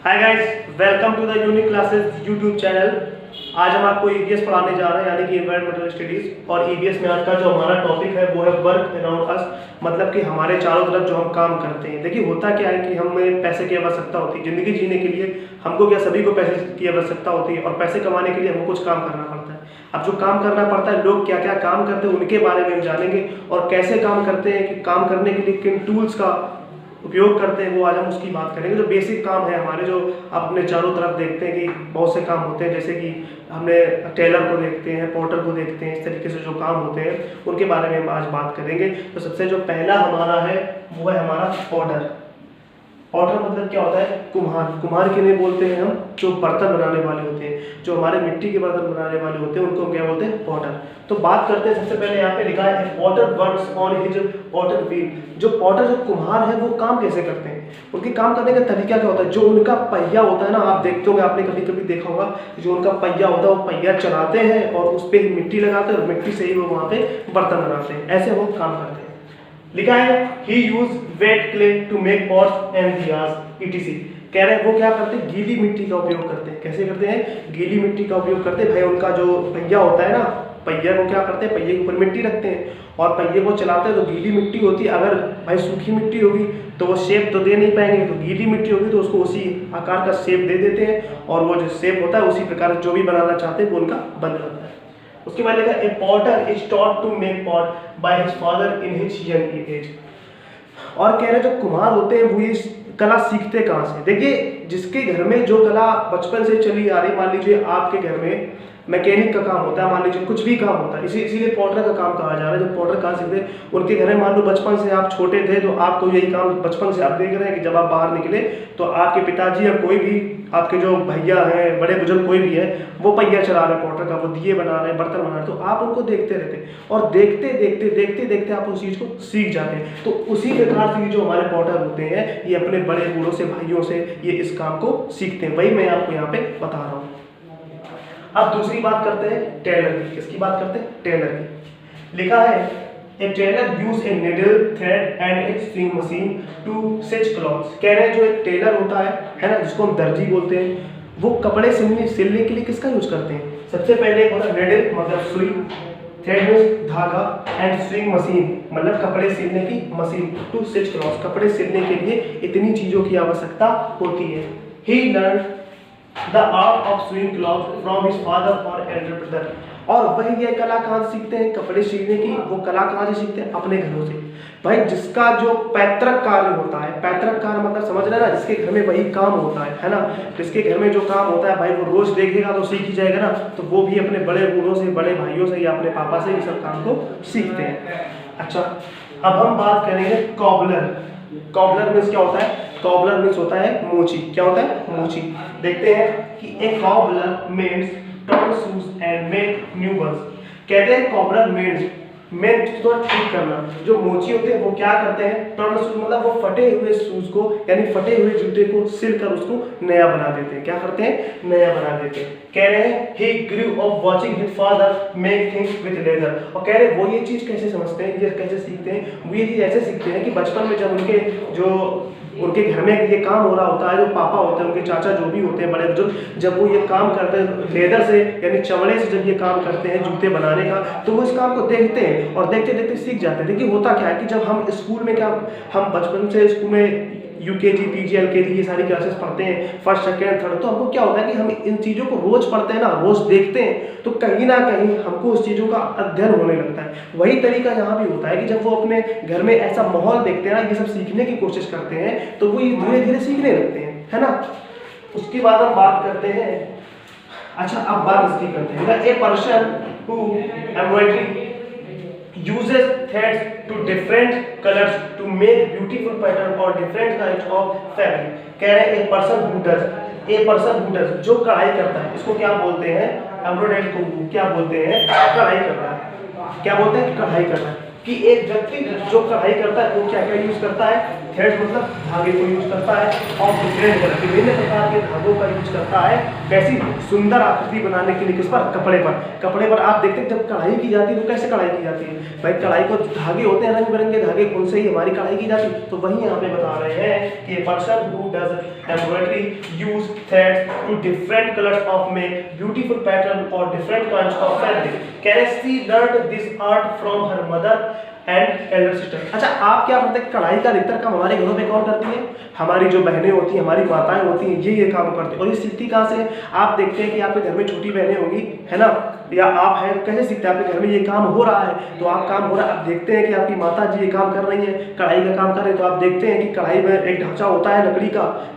Hi guys, welcome to the unique classes YouTube channel. आज हम आपको ईवीएस पढ़ाने जा रहे हैं, यानी कि एनवायरमेंटल स्टडीज। और ईवीएस में आज का जो हमारा टॉपिक है वो है वर्क अराउंड अस, मतलब कि हमारे चारों तरफ जो हम काम करते हैं। देखिए, होता क्या है कि हमें पैसे की आवश्यकता होती है ज़िंदगी जीने के लिए। हमको क्या, सभी को पैसे की आवश्यकता होती है, और पैसे कमाने के लिए हमको कुछ काम करना पड़ता है। अब जो काम करना पड़ता है, लोग क्या क्या काम करते हैं उनके बारे में हम जानेंगे, और कैसे काम करते हैं, कि काम करने के लिए किन टूल्स का उपयोग करते हैं, वो आज हम उसकी बात करेंगे। जो बेसिक काम है हमारे, जो आप अपने चारों तरफ देखते हैं कि बहुत से काम होते हैं, जैसे कि हमने टेलर को देखते हैं, पोर्टर को देखते हैं, इस तरीके से जो काम होते हैं उनके बारे में हम आज बात करेंगे। तो सबसे जो पहला हमारा है वो है हमारा पॉटर। पॉटर मतलब क्या होता है? कुम्हार। कुम्हार किन्हें बोलते हैं हम? जो बर्तन बनाने वाले होते हैं, जो हमारे मिट्टी के बर्तन बनाने वाले होते हैं, उनको हम क्या बोलते हैं? पॉटर। तो बात करते हैं, सबसे पहले यहाँ पे लिखा है Potter works on his Potter wheel. जो पॉटर, जो कुम्हार है, वो काम कैसे करते हैं? उनके काम करने का तरीका क्या होता है? जो उनका पहिया होता है ना, आप देखते होंगे, आपने कभी कभी देखा होगा, जो उनका पहिया होता है, वो पहिया चलाते हैं और उस पर मिट्टी लगाते हैं, और मिट्टी से ही वो वहाँ पे बर्तन बनाते हैं। ऐसे वो काम करते हैं। लिखा है he used wet clay to make pots and diyas etc। कह रहे हैं वो क्या करते हैं? गीली मिट्टी का उपयोग करते हैं। कैसे करते हैं? गीली मिट्टी का उपयोग करते हैं। भाई, उनका जो पहिया होता है ना, पहिया को क्या करते हैं? पहिए के ऊपर मिट्टी रखते हैं और पहिए को चलाते हैं। तो गीली मिट्टी होती है, अगर भाई सूखी मिट्टी होगी तो वो शेप तो दे नहीं पाएंगे, तो गीली मिट्टी होगी तो उसको उसी आकार का शेप दे देते हैं, और वो जो शेप होता है उसी प्रकार जो भी बनाना चाहते हैं वो उनका बन जाता है। उसके बाद लिखा, a potter is taught to make pot by his father in his young age. और कह रहे जो कुम्हार होते हैं वो ये कला सीखते कहाँ से? देखिए, जिसके घर में जो कला बचपन से चली आ रही, मान लीजिए आपके घर में मैकेनिक का काम होता है, मान लीजिए कुछ भी काम होता है, इसीलिए पॉटर का काम कहा जा रहा है। जो पॉटर कहाँ सीखते हैं? उनके घर में मान लो बचपन से आप छोटे थे, तो आपको यही काम बचपन से आप देख रहे हैं कि जब आप बाहर निकले तो आपके पिताजी या कोई भी आपके जो भैया हैं, बड़े बुजुर्ग कोई भी है, वो पहिया चला रहे हैं पॉटर का, वो दिए बना रहे हैं, बर्तन बना रहे हैं, तो आप उनको देखते रहते हैं, और देखते देखते देखते देखते आप उस चीज़ को सीख जाते हैं। तो उसी प्रकार से जो हमारे पॉटर होते हैं, ये अपने बड़े बूढ़ों से, भाइयों से ये इस काम को सीखते हैं। वही मैं आपको यहाँ पे बता रहा हूँ। अब दूसरी बात करते हैं टेलर की। किसकी बात करते हैं? टेलर की। लिखा है, a tailor use a needle, thread and a sewing machine to stitch clothes. कह रहे हैं जो एक टेलर होता है ना, जिसको हम दर्जी बोलते हैं, वो कपड़े सिलने के लिए किसका यूज करते हैं? सबसे पहले एक होता है निडल, मतलब सुई, थ्रेड में धागा, एंड स्विंग मशीन मतलब कपड़े सिलने की मशीन, टू स्टिच क्लॉथ्स। कपड़े सिलने के लिए इतनी चीजों की आवश्यकता होती है। He learn the art of sewing cloth from his father और एल्डर ब्रदर। और वही ये कला कहाँ से सीखते हैं? कपड़े सीखने की वो कला कहाँ से सीखते हैं? अपने घरों से। भाई, जिसका जो पैतृक कार्य होता है, पैतृक कार्य मतलब समझ रहे हैं ना, जिसके घर में वही काम होता है ना, जिसके घर में जो काम होता है, भाई वो रोज देखेगा तो सीख ही जाएगा ना, तो वो भी अपने बड़े बूढ़ों से, बड़े भाइयों से या अपने पापा से इस सब काम को सीखते हैं। अच्छा, अब हम बात करेंगे कॉबलर। कॉबलर मीन्स क्या होता है? कॉबलर मीन्स होता है मोची। क्या होता है? मोची। देखते हैं कि a cobbler mends torn shoes and make new ones. कहते हैं कॉबलर मेड्स, मेड तो ठीक करना। जो मोची होते हैं वो क्या करते हैं? टर्न शूज मतलब वो फटे हुए शूज को, यानी फटे हुए जूते को सिलकर उसको नया बना देते हैं। क्या करते हैं? नया बना देते हैं। कह रहे हैं he grew up watching his father make things with leather। और कह रहे हैं वो ये चीज कैसे समझते हैं, ये कैसे सीखते हैं? वो ये चीज ऐसे सीखते हैं कि बचपन में जब उनके घर में ये काम हो रहा होता है, जो पापा होते हैं, उनके चाचा जो भी होते हैं, बड़े बुजुर्ग, जब वो ये काम करते हैं लेदर से, यानी चमड़े से जब ये काम करते हैं जूते बनाने का, तो वो इस काम को देखते हैं और देखते देखते सीख जाते हैं। देखिए, होता क्या है कि जब हम स्कूल में, क्या हम बचपन से स्कूल में यूकेजी, पीजी, एलकेजी ये सारी क्लासेस पढ़ते हैं, फर्स्ट सेकेंड थर्ड, तो हमको क्या होता है कि हम इन चीज़ों को रोज पढ़ते हैं ना, रोज देखते हैं, तो कहीं ना कहीं हमको उस चीज़ों का अध्ययन होने लगता है। वही तरीका यहाँ भी होता है कि जब वो अपने घर में ऐसा माहौल देखते हैं ना, ये सब सीखने की कोशिश करते हैं, तो वो ये धीरे धीरे सीखने लगते हैं, है ना। उसके बाद हम बात करते हैं, अच्छा अब बात इसकी करते हैं, a person who embroidery uses threads to different colors to make beautiful pattern or different kinds of fabric। कह रहे हैं ए पर्सन हु डज, जो कढ़ाई करता है, इसको क्या बोलते हैं? एम्ब्रॉयडरी को क्या बोलते हैं? कढ़ाई करना है। क्या बोलते हैं? कढ़ाई करना है। कि एक व्यक्ति जो कढ़ाई करता है वो क्या क्या यूज करता है, थ्रेड मतलब धागे को यूज करता है, और डिफरेंट कलर विभिन्न प्रकार के धागों का यूज करता है कैसी सुंदर आकृति बनाने के लिए, किस पर, कपड़े पर आप देखते हैं जब कढ़ाई की जाती है तो कैसे कढ़ाई की जाती है भाई, कढ़ाई को धागे होते हैं रंग बिरंगे धागे, उनसे ही हमारी कढ़ाई की जाती है। तो वही यहाँ पे बता रहे हैं कि person who does embroidery use threads to different colours of make beautiful pattern और different kinds of fabric, can she learn this art from her mother and elder sister. अच्छा, आप क्या करते हैं, कढ़ाई का अधिकतर काम हमारे घरों में कौन करती है, हमारी जो बहनें होती हैं, हमारी माताएं होती हैं, ये काम करती हैं। और ये सीखती कहाँ से? आप देखते हैं कि आपके घर में छोटी बहनें होंगी, है ना, या आप हैं, कैसे सीखते हैं, आपके घर में ये काम हो रहा है तो आप काम हो रहा है, आप देखते हैं कि आपकी माता जी ये काम कर रही है, कढ़ाई का काम कर रहे हैं, तो आप देखते हैं कि कढ़ाई में एक ढांचा होता है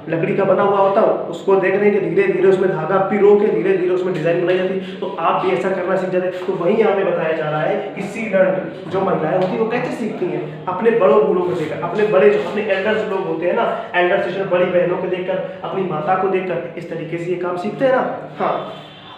लकड़ी का बना हुआ होता है, उसको देख रहे हैं कि धीरे धीरे उसमें धागा पिरो के धीरे धीरे उसमें डिजाइन बनाई जाती है। तो आप भी ऐसा करना सीख जाते हैं। तो वही यहाँ पे बताया जा रहा है कि सी लर्न जो महिलाएं होती है वो कैसे सीखती हैं, अपने बड़ों बूढ़ों को देखकर, अपने बड़े जो अपने एल्डर्स लोग होते हैं ना, एल्डर सिस्टर बड़ी बहनों को देखकर, अपनी माता को देखकर, इस तरीके से ये काम सीखते हैं ना। हाँ,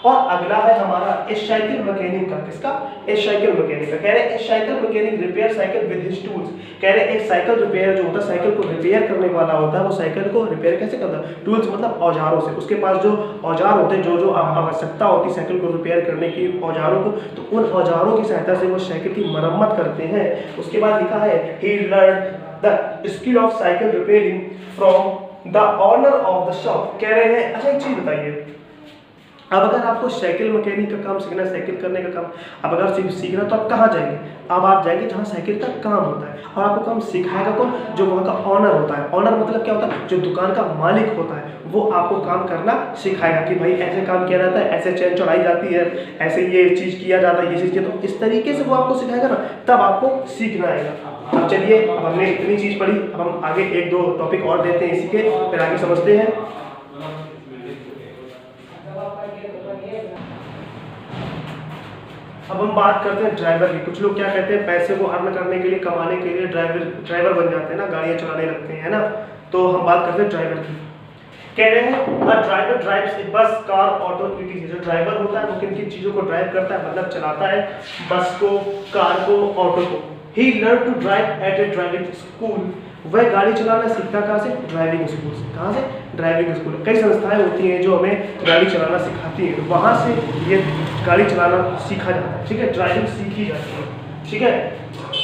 और अगला है हमारा ए साइकिल मैकेनिक का, किसका, ए साइकिल मैकेनिक का। कह रहे हैं a cycle mechanic repair cycle with his tools. कह रहे हैं एक साइकिल रिपेयर जो होता है, साइकिल को रिपेयर करने वाला होता है, वो साइकिल को रिपेयर कैसे करता है, टूल्स मतलब औजारों से, उसके पास जो औजार होते हैं, जो आवश्यकता होती है साइकिल को रिपेयर करने की औजारों को, तो उन औजारों की सहायता से वो साइकिल की मरम्मत करते हैं। उसके बाद लिखा है he learn the skill of cycle repairing from the owner of the shop. कह रहे हैं अच्छा एक चीज बताइए, अब अगर आपको साइकिल मैकेनिक का काम सीखना है, साइकिल करने का काम अब अगर सीखना तो आप कहाँ जाएंगे, अब आप जाएंगे जहाँ साइकिल का काम होता है, और आपको काम सिखाएगा कौन, जो वहाँ का ऑनर होता है। ऑनर मतलब क्या होता है, जो दुकान का मालिक होता है, वो आपको काम करना सिखाएगा कि भाई ऐसे काम किया जाता है, ऐसे चेन चढ़ाई जाती है, ऐसे ये चीज़ किया जाता है, ये चीज़ किया, तो इस तरीके से वो आपको सिखाएगा ना, तब आपको सीखना आएगा। अब चलिए, अब हमने इतनी चीज़ पढ़ी, अब हम आगे एक दो टॉपिक और देते हैं इसी के, फिर आगे समझते हैं। अब हम बात करते हैं ड्राइवर की। कुछ लोग क्या कहते हैं, पैसे को अर्न करने के लिए, कमाने के लिए ड्राइवर बन जाते हैं ना, गाड़ियाँ चलाने लगते हैं, है ना। तो हम बात करते हैं ड्राइवर की। कह रहे हैं अ ड्राइवर ड्राइव्स ए बस, कार, ऑटो, इटीसी। जो ड्राइवर होता है वो किन किन चीज़ों को ड्राइव करता है, मतलब चलाता है, बस को, कार को, ऑटो को। He learn to drive at a driving school. वह गाड़ी चलाना सीखता कहाँ से, ड्राइविंग स्कूल से। कहाँ से, ड्राइविंग स्कूल। कई संस्थाएं होती हैं जो हमें गाड़ी चलाना सिखाती हैं, वहाँ से ये गाड़ी चलाना सीखा जाता है, ठीक है, ड्राइविंग सीखी जाती है, ठीक है।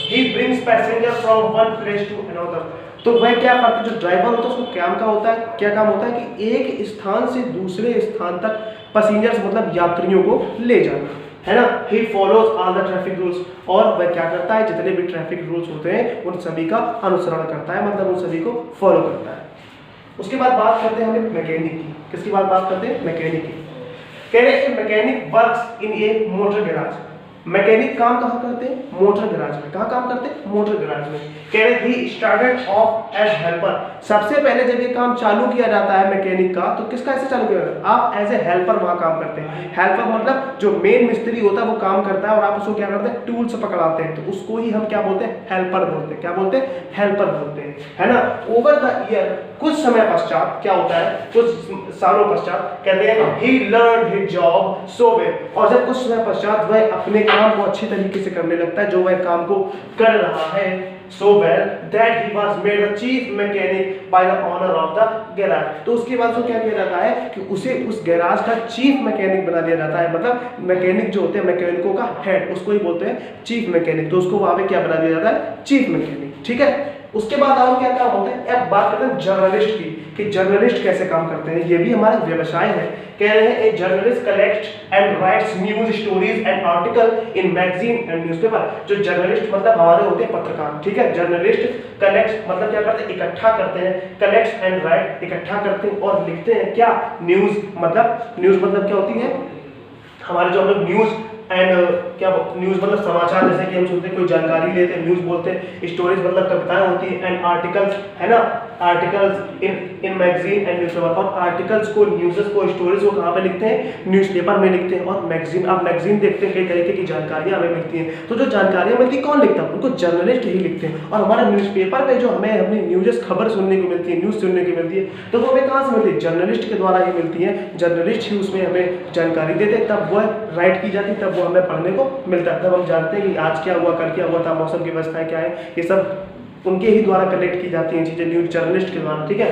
He brings passenger from one place to another. तो वह क्या करता है, जो ड्राइवर होता है उसको काम का होता है, क्या काम होता है कि एक स्थान से दूसरे स्थान तक पैसेंजर्स मतलब यात्रियों को ले जाना, है ना। He follows all the traffic rules. और वह क्या करता है, जितने भी ट्रैफिक रूल्स होते हैं उन सभी का अनुसरण करता है, मतलब उन सभी को फॉलो करता है। उसके बाद बात करते हैं हमें मैकेनिक की। किसकी बात करते हैं, मैकेनिक की। कह रहे हैं mechanic works in A motor garage. Mechanic काम कहाँ करते हैं, मोटर गैराज में। कहाँ काम करते हैं, मोटर गैराज में। कह रहे he started off as helper. सबसे पहले जब ये काम चालू किया जाता है मैकेनिक का, तो किसका ऐसे चालू किया जाता है, आप एज ए हेल्पर वहाँ काम करते हैं। हेल्पर मतलब जो मेन मिस्त्री होता है वो काम करता है और आप उसको क्या करते हैं, टूल से पकड़ाते हैं, तो उसको ही हम क्या बोलते हैं, हेल्पर बोलते हैं। क्या बोलते हैं, हेल्पर बोलते हैं, है ना। ओवर द ईयर, कुछ समय पश्चात क्या होता है, कुछ सालों पश्चात कहते हैं he learn his job so well. और जब कुछ समय पश्चात वह अपने काम को अच्छी तरीके से करने लगता है, जो वह काम को कर रहा है, so well that he was made the chief mechanic by the owner of the garage। तो उसके बाद उसको क्या किया जाता है कि उसे उस गैराज का चीफ मैकेनिक बना दिया जाता है, मतलब मैकेनिक जो होते हैं मैकेनिकों का हेड, उसको ही बोलते हैं चीफ मैकेनिक। तो उसको वहां पे क्या बना दिया जाता है, चीफ मैकेनिक, ठीक है। उसके बाद और क्या काम होता है, अब बात करते हैं जर्नलिस्ट की, कि जर्नलिस्ट कैसे काम करते हैं। ये भी हमारा व्यवसाय है। कह रहे हैं a journalist collects and rights news stories and article in magazine and newspaper. जो जर्नलिस्ट मतलब हमारे होते हैं पत्रकार, ठीक है। जर्नलिस्ट कलेक्ट मतलब क्या करते हैं, इकट्ठा करते हैं, कलेक्ट्स एंड राइट इकट्ठा करते हैं और लिखते हैं क्या, न्यूज मतलब क्या होती है, हमारे जो हम लोग न्यूज एंड क्या न्यूज़ मतलब समाचार, जैसे कि हम सुनते हैं कोई जानकारी लेते हैं, न्यूज़ बोलते हैं। स्टोरीज मतलब कविताएं होती हैं, एंड आर्टिकल्स, है ना, articles in magazine and newspaper. और आर्टिकल्स को, न्यूज़ेस को, स्टोरीज को कहाँ पे लिखते हैं, न्यूज़पेपर में लिखते हैं। और मैगजीन, आप मैगजीन देखते हैं, कई तरीके की जानकारियाँ हमें मिलती हैं। तो जो जानकारियाँ मिलती है कौन लिखता है, उनको जर्नलिस्ट ही लिखते हैं। और हमारे न्यूज़पेपर पे जो हमें अपनी न्यूज़ खबर सुनने को मिलती है, न्यूज़ सुनने की मिलती है, तो वो हमें कहाँ से मिलती है, जर्नलिस्ट के द्वारा ही मिलती है। जर्नलिस्ट ही उसमें हमें जानकारी देते हैं, तब वह राइट की जाती है, तब वो हमें पढ़ने को मिलता है। तब हम जानते हैं कि आज क्या हुआ, कल क्या हुआ था, मौसम की व्यवस्थाएं क्या है, ये सब उनके ही द्वारा कलेक्ट की जाती हैं चीज़ें, न्यूज जर्नलिस्ट के द्वारा, ठीक है।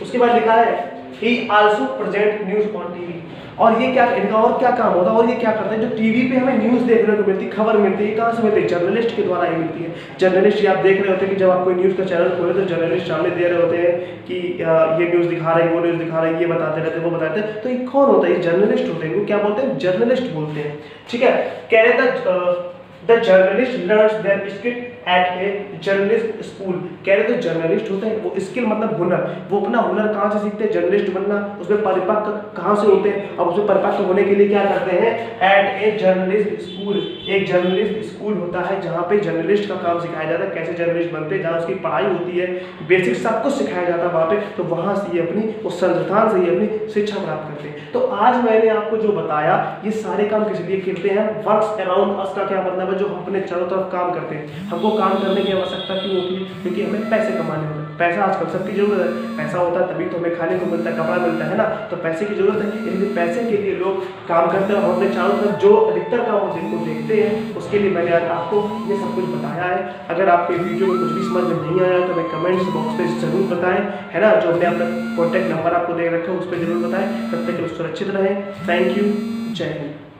उसके बाद लिखा है ही also present news on TV. और ये क्या, इनका और क्या काम होता है, और ये क्या करते हैं, जो टीवी पे हमें न्यूज़ देखने को मिलती है, खबर मिलती है, कहाँ से मिलती है, जर्नलिस्ट के द्वारा ही मिलती है। जर्नलिस्ट, ये आप देख रहे होते हैं कि जब आप कोई न्यूज़ का चैनल खोले तो जर्नलिस्ट सामने दे रहे होते हैं कि ये न्यूज़ दिखा रहे हैं, वो न्यूज़ दिखा रहे हैं, ये बताते रहते हैं, वो बताते हैं। तो ये कौन होता है, ये जर्नलिस्ट होते हैं। इनको क्या बोलते हैं, जर्नलिस्ट बोलते हैं, ठीक है। कह रहे थे the journalist learns their skill eight a journalist school. कह रहे थे जर्नलिस्ट होते हैं, वो स्किल मतलब हुनर, वो अपना हुनर कहाँ से सीखते हैं, जर्नलिस्ट बनना, उसमें परिपक्व कहाँ से होते हैं, और उसमें परिपक्व होने के लिए क्या करते हैं, एट ए जर्नलिस्ट स्कूल। एक जर्नलिस्ट स्कूल होता है जहाँ पे जर्नलिस्ट का काम सिखाया जाता है, कैसे जर्नलिस्ट बनते हैं, जहाँ उसकी पढ़ाई होती है, बेसिक सब कुछ सिखाया जाता है वहाँ पे। तो वहाँ से ये अपनी उस संस्थान से ये अपनी शिक्षा प्राप्त करते हैं। तो आज मैंने आपको जो बताया ये सारे काम किस लिए करते हैं, वर्क्स अराउंड अस का क्या मतलब है, जो हम अपने चारों तरफ काम करते हैं। हमको काम करने की आवश्यकता क्यों होती है, क्योंकि हमें पैसे कमाने होते हैं। पैसा आजकल सबकी जरूरत है, पैसा होता है तभी तो हमें खाने को मिलता है, कपड़ा मिलता है ना, तो पैसे की जरूरत है। इसलिए पैसे के लिए लोग काम करते हैं। और अपने चारों तरफ जो अधिकतर काम जिनको देखते हैं उसके लिए मैंने आज आपको ये सब कुछ बताया है। अगर आपको वीडियो में कुछ भी समझ में नहीं आया तो हमें कमेंट्स बॉक्स में जरूर बताएं, है ना। जो हमने अपना कॉन्टैक्ट नंबर आपको दे रखा है उस पर जरूर बताएं। तब तक सुरक्षित रहें। थैंक यू, जय हिंद।